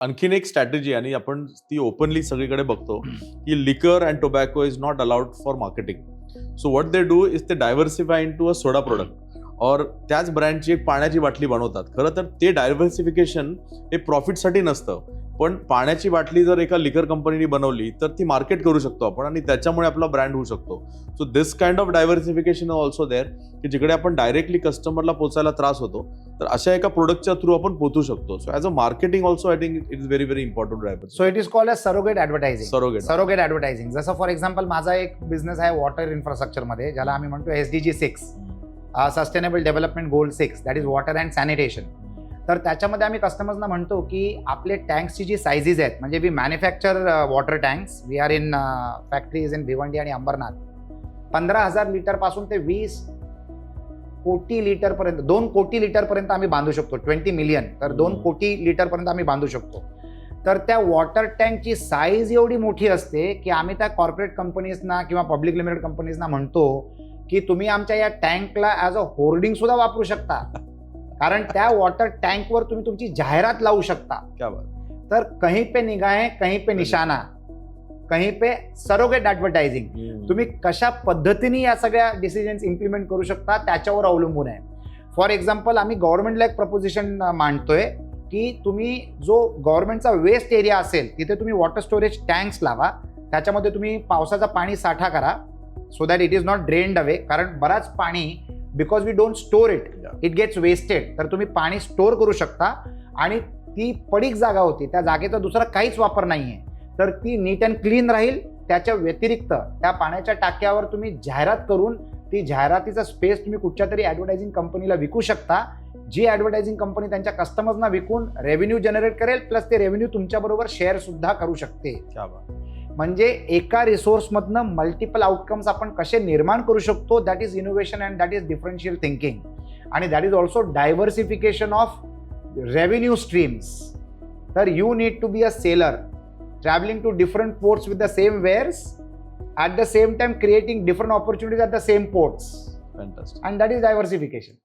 आणखीन एक स्ट्रॅटेजी आणि आपण ती ओपनली सगळीकडे बघतो की liquor and tobacco is not allowed for marketing. So what they do is ते diversify into a soda product और त्याच ब्रँडची एक पाण्याची बाटली बनवतात. खरं तर ते डायव्हर्सिफिकेशन हे प्रॉफिटसाठी नसतं, पण पाण्याची बाटली जर एका लिकर कंपनीने बनवली तर ती मार्केट करू शकतो आपण आणि त्याच्यामुळे आपला ब्रँड होऊ शकतो. So this kind of diversification also there की जिकडे आपण डायरेक्टली कस्टमरला पोचायला त्रास होतो तर अशा एका प्रोडक्टच्या थ्रू आपण पोहोचू शकतो. So as a marketing also I think it is very very important driver. So it is called as surrogate advertising. Surrogate advertising जसं फॉर एक्झाम्पल माझा एक बिझनेस आहे वॉटर इन्फ्रास्ट्रक्चरमध्ये, ज्याला आम्ही म्हणतो SDG 6, sustainable development goal 6, that is water and sanitation. तर त्याच्यामध्ये आम्ही कस्टमर्सना म्हणतो की आपले टँक्सची जी सायझेस आहेत, म्हणजे we manufacture water tanks, we are in factories in Bhiwandi आणि अंबरनाथ. 15,000 लिटरपासून ते 20 कोटी लिटरपर्यंत, 2 कोटी लिटरपर्यंत आम्ही बांधू शकतो. 20 मिलियन, तर 2 कोटी लिटरपर्यंत आम्ही बांधू शकतो. तर त्या वॉटर टँकची साईज एवढी मोठी असते की आम्ही त्या कॉर्पोरेट कंपनीजना किंवा पब्लिक लिमिटेड कंपनीजना म्हणतो की तुम्ही आमच्या या टँकला ॲज अ होर्डिंग सुद्धा वापरू शकता, कारण त्या वॉटर टँकवर तुम्ही तुमची जाहिरात लावू शकता. क्या बात. तर कहीं पे निगाहें कहीं पे निशाणा, कहीं पे सरोगेट ऍडव्हर्टायझिंग. तुम्ही कशा पद्धतीने या सगळ्या डिसिजन्स इम्प्लिमेंट करू शकता त्याच्यावर अवलंबून आहे. फॉर एक्झाम्पल आम्ही गव्हर्नमेंटला एक प्रपोजिशन मांडतोय की तुम्ही जो गव्हर्नमेंटचा वेस्ट एरिया असेल तिथे तुम्ही वॉटर स्टोरेज टँक्स लावा, त्याच्यामध्ये तुम्ही पावसाचा पाणी साठा करा so that it is not drained away. कारण बराच पाणी because we don't store it gets wasted. तर तुम्ही पाणी स्टोर करू शकता आणि ती पडीक जागा होती, त्या जागेचा दुसरा काहीच वापर नाहीये, तर ती नीट अँड क्लीन राहील. त्याच्या व्यतिरिक्त त्या पाण्याच्या टाक्यावर तुम्ही जाहिरात करून ती जाहिरातीचा स्पेस तुम्ही कुठच्या तरी ॲडव्हर्टायझिंग कंपनीला विकू शकता, जी ॲडव्हर्टायझिंग कंपनी त्यांच्या कस्टमर्सना विकून रेव्हेन्यू जनरेट करेल, प्लस ते रेव्हेन्यू तुमच्याबरोबर शेअर सुद्धा करू शकते. क्या बात. म्हणजे एका रिसोर्समधनं मल्टिपल आउटकम्स आपण कसे निर्माण करू शकतो, that is innovation and that is differential thinking. आणि that is also diversification of revenue streams. तर you need to be a sailor traveling to different ports with the same wares, at the same time creating different opportunities at the same ports. Fantastic. And that is diversification.